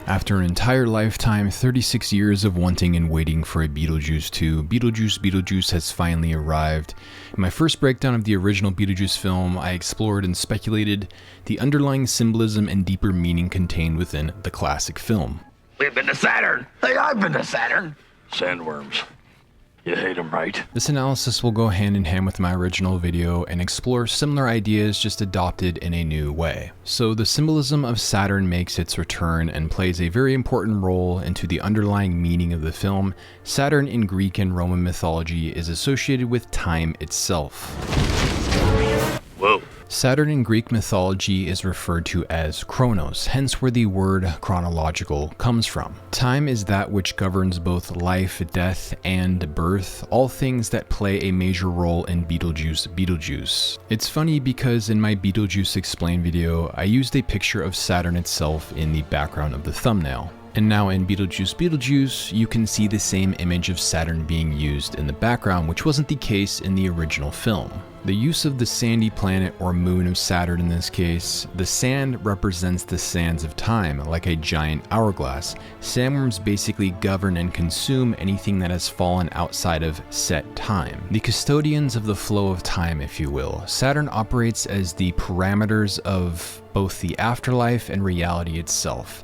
After an entire lifetime, 36 years of wanting and waiting for a Beetlejuice 2, Beetlejuice Beetlejuice has finally arrived. In my first breakdown of the original Beetlejuice film, I explored and speculated the underlying symbolism and deeper meaning contained within the classic film. We've been to Saturn. Hey, I've been to Saturn. Sandworms. You hate them, right? This analysis will go hand in hand with my original video and explore similar ideas just adopted in a new way. So the symbolism of Saturn makes its return and plays a very important role into the underlying meaning of the film. Saturn in Greek and Roman mythology is associated with time itself. Whoa. Saturn in Greek mythology is referred to as Chronos, hence where the word chronological comes from. Time is that which governs both life, death, and birth, all things that play a major role in Beetlejuice Beetlejuice. It's funny because in my Beetlejuice Explained video, I used a picture of Saturn itself in the background of the thumbnail. And now in Beetlejuice Beetlejuice, you can see the same image of Saturn being used in the background, which wasn't the case in the original film. The use of the sandy planet or moon of Saturn in this case, the sand represents the sands of time, like a giant hourglass. Sandworms basically govern and consume anything that has fallen outside of set time. The custodians of the flow of time, if you will. Saturn operates as the parameters of both the afterlife and reality itself.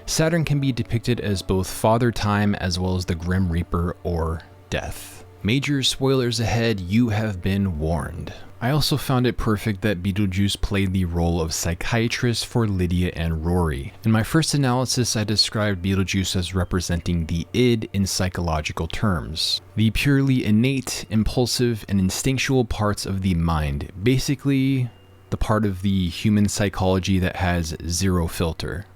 Saturn can be depicted as both Father Time as well as the Grim Reaper or Death. Major spoilers ahead, you have been warned. I also found it perfect that Beetlejuice played the role of psychiatrist for Lydia and Rory. In my first analysis, I described Beetlejuice as representing the id in psychological terms. The purely innate, impulsive, and instinctual parts of the mind. Basically, the part of the human psychology that has zero filter.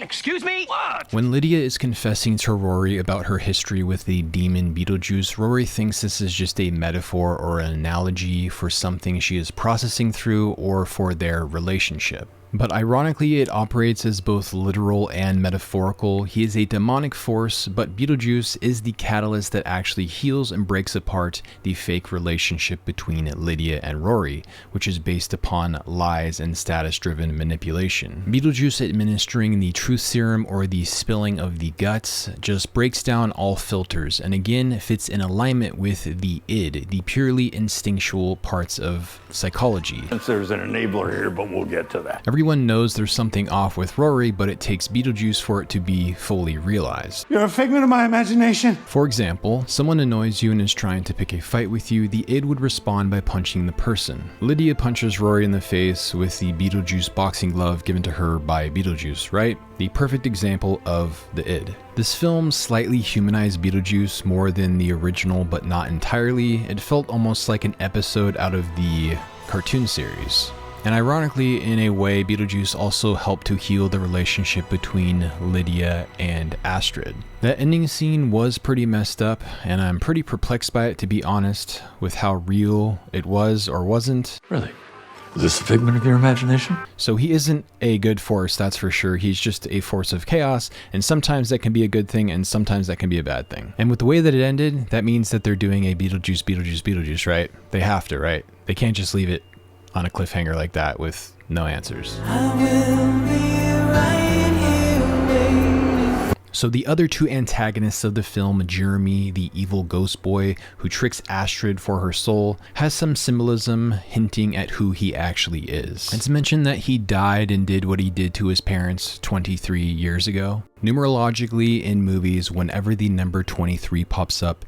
Excuse me? What? When Lydia is confessing to Rory about her history with the demon Beetlejuice, Rory thinks this is just a metaphor or an analogy for something she is processing through or for their relationship. But ironically, it operates as both literal and metaphorical. He is a demonic force, but Beetlejuice is the catalyst that actually heals and breaks apart the fake relationship between Lydia and Rory, which is based upon lies and status-driven manipulation. Beetlejuice administering the truth serum or the spilling of the guts just breaks down all filters and again fits in alignment with the id, the purely instinctual parts of psychology. Since there's an enabler here, but we'll get to that. Everyone knows there's something off with Rory, but it takes Beetlejuice for it to be fully realized. You're a figment of my imagination. For example, someone annoys you and is trying to pick a fight with you, the id would respond by punching the person. Lydia punches Rory in the face with the Beetlejuice boxing glove given to her by Beetlejuice, right? The perfect example of the id. This film slightly humanized Beetlejuice more than the original, but not entirely. It felt almost like an episode out of the cartoon series. And ironically, in a way, Beetlejuice also helped to heal the relationship between Lydia and Astrid. That ending scene was pretty messed up, and I'm pretty perplexed by it, to be honest, with how real it was or wasn't. Really? Is this a figment of your imagination? So he isn't a good force, that's for sure. He's just a force of chaos, and sometimes that can be a good thing, and sometimes that can be a bad thing. And with the way that it ended, that means that they're doing a Beetlejuice, Beetlejuice, Beetlejuice, right? They have to, right? They can't just leave it on a cliffhanger like that with no answers. So the other two antagonists of the film, Jeremy, the evil ghost boy who tricks Astrid for her soul, has some symbolism hinting at who he actually is. It's mentioned that he died and did what he did to his parents 23 years ago. Numerologically in movies, whenever the number 23 pops up,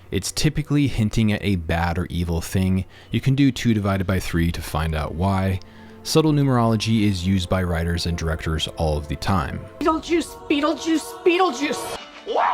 it's typically hinting at a bad or evil thing. You can do 2 divided by 3 to find out why. Subtle numerology is used by writers and directors all of the time. Beetlejuice, Beetlejuice, Beetlejuice. Wow!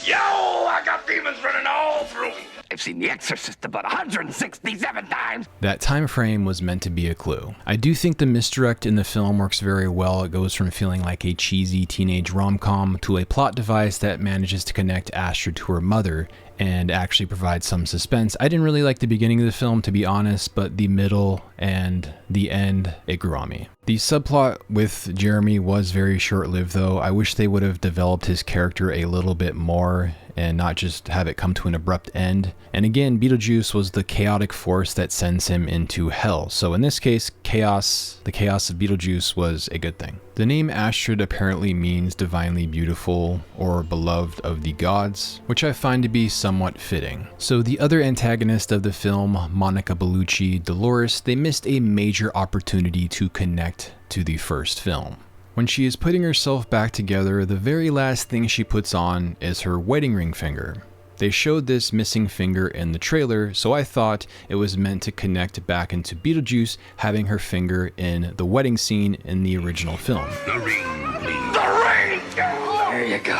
Yo! I got demons running all through me. I've seen The Exorcist about 167 times. That time frame was meant to be a clue. I do think the misdirect in the film works very well. It goes from feeling like a cheesy teenage rom-com to a plot device that manages to connect Astrid to her mother and actually provide some suspense. I didn't really like the beginning of the film, to be honest, but the middle and the end, it grew on me. The subplot with Jeremy was very short-lived though. I wish they would have developed his character a little bit more and not just have it come to an abrupt end. And again, Beetlejuice was the chaotic force that sends him into hell. So in this case, the chaos of Beetlejuice was a good thing. The name Astrid apparently means divinely beautiful or beloved of the gods, which I find to be somewhat fitting. So the other antagonist of the film, Monica Bellucci, Dolores, they missed a major opportunity to connect to the first film. When she is putting herself back together, the very last thing she puts on is her wedding ring finger. They showed this missing finger in the trailer, so I thought it was meant to connect back into Beetlejuice having her finger in the wedding scene in the original film. The ring, please. The ring! There you go.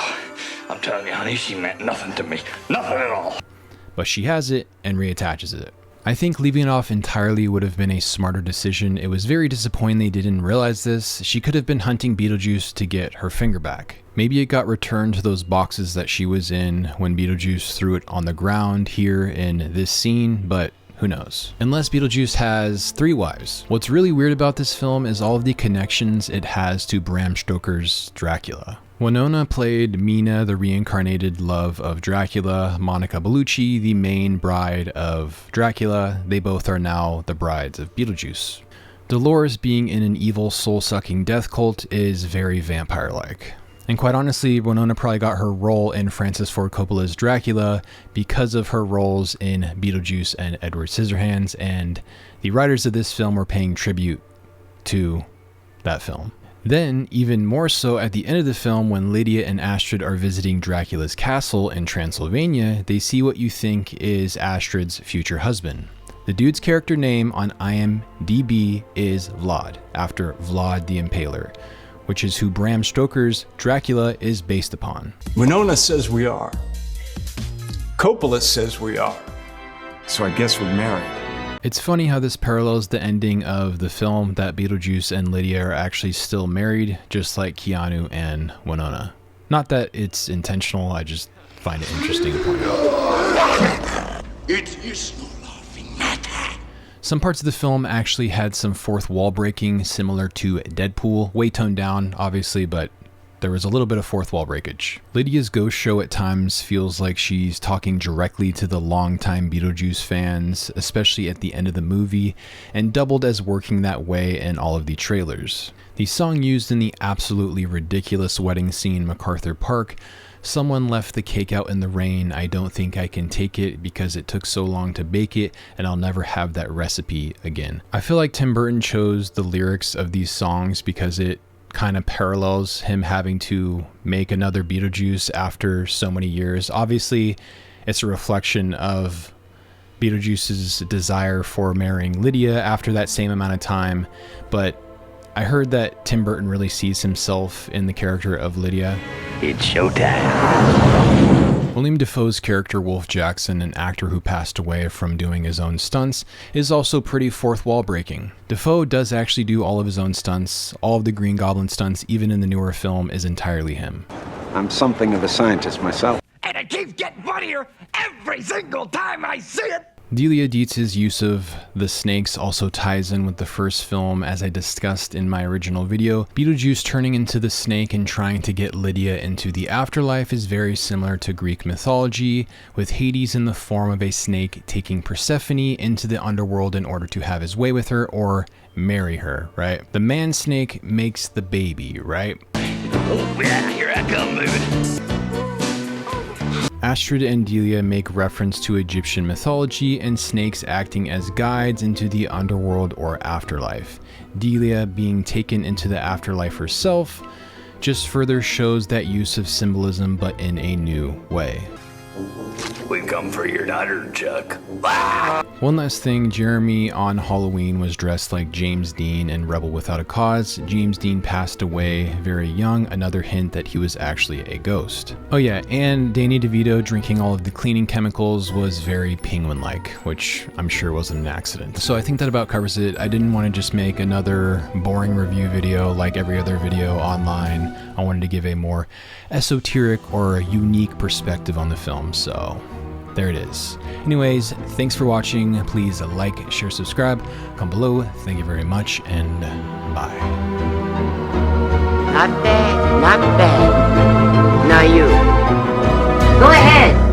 I'm telling you, honey, she meant nothing to me. Nothing at all. But she has it and reattaches it. I think leaving it off entirely would have been a smarter decision. It was very disappointing they didn't realize this. She could have been hunting Beetlejuice to get her finger back. Maybe it got returned to those boxes that she was in when Beetlejuice threw it on the ground here in this scene, but who knows? Unless Beetlejuice has 3 wives. What's really weird about this film is all of the connections it has to Bram Stoker's Dracula. Winona played Mina, the reincarnated love of Dracula. Monica Bellucci, the main bride of Dracula. They both are now the brides of Beetlejuice. Dolores being in an evil soul-sucking death cult is very vampire-like. And quite honestly, Winona probably got her role in Francis Ford Coppola's Dracula because of her roles in Beetlejuice and Edward Scissorhands, and the writers of this film were paying tribute to that film. Then, even more so at the end of the film, when Lydia and Astrid are visiting Dracula's castle in Transylvania, they see what you think is Astrid's future husband. The dude's character name on IMDb is Vlad, after Vlad the Impaler, which is who Bram Stoker's Dracula is based upon. Winona says we are. Coppola says we are. So I guess we're married. It's funny how this parallels the ending of the film, that Beetlejuice and Lydia are actually still married, just like Keanu and Winona. Not that it's intentional, I just find it interesting to point out. It is no laughing matter. Some parts of the film actually had some fourth wall breaking, similar to Deadpool. Way toned down, obviously, but there was a little bit of fourth wall breakage. Lydia's ghost show at times feels like she's talking directly to the longtime Beetlejuice fans, especially at the end of the movie, and doubled as working that way in all of the trailers. The song used in the absolutely ridiculous wedding scene, MacArthur Park, "Someone left the cake out in the rain, I don't think I can take it because it took so long to bake it and I'll never have that recipe again." I feel like Tim Burton chose the lyrics of these songs because it kind of parallels him having to make another Beetlejuice after so many years. Obviously, it's a reflection of Beetlejuice's desire for marrying Lydia after that same amount of time, but I heard that Tim Burton really sees himself in the character of Lydia. It's showtime. Willem Dafoe's character Wolf Jackson, an actor who passed away from doing his own stunts, is also pretty fourth wall breaking. Dafoe does actually do all of his own stunts. All of the Green Goblin stunts, even in the newer film, is entirely him. I'm something of a scientist myself. And it keeps getting funnier every single time I see it. Delia Dietz's use of the snakes also ties in with the first film, as I discussed in my original video. Beetlejuice turning into the snake and trying to get Lydia into the afterlife is very similar to Greek mythology, with Hades in the form of a snake taking Persephone into the underworld in order to have his way with her or marry her, right? The man snake makes the baby, right? Oh yeah, here I come, baby. Astrid and Delia make reference to Egyptian mythology and snakes acting as guides into the underworld or afterlife. Delia being taken into the afterlife herself just further shows that use of symbolism, but in a new way. We come for your daughter, Chuck. One last thing, Jeremy on Halloween was dressed like James Dean in Rebel Without a Cause. James Dean passed away very young, another hint that he was actually a ghost. Oh yeah, and Danny DeVito drinking all of the cleaning chemicals was very Penguin-like, which I'm sure wasn't an accident. So I think that about covers it. I didn't want to just make another boring review video like every other video online. I wanted to give a more esoteric or unique perspective on the film, so there it is. Anyways, thanks for watching. Please like, share, subscribe, comment below. Thank you very much, and bye. Not bad, not bad. Now you. Go ahead.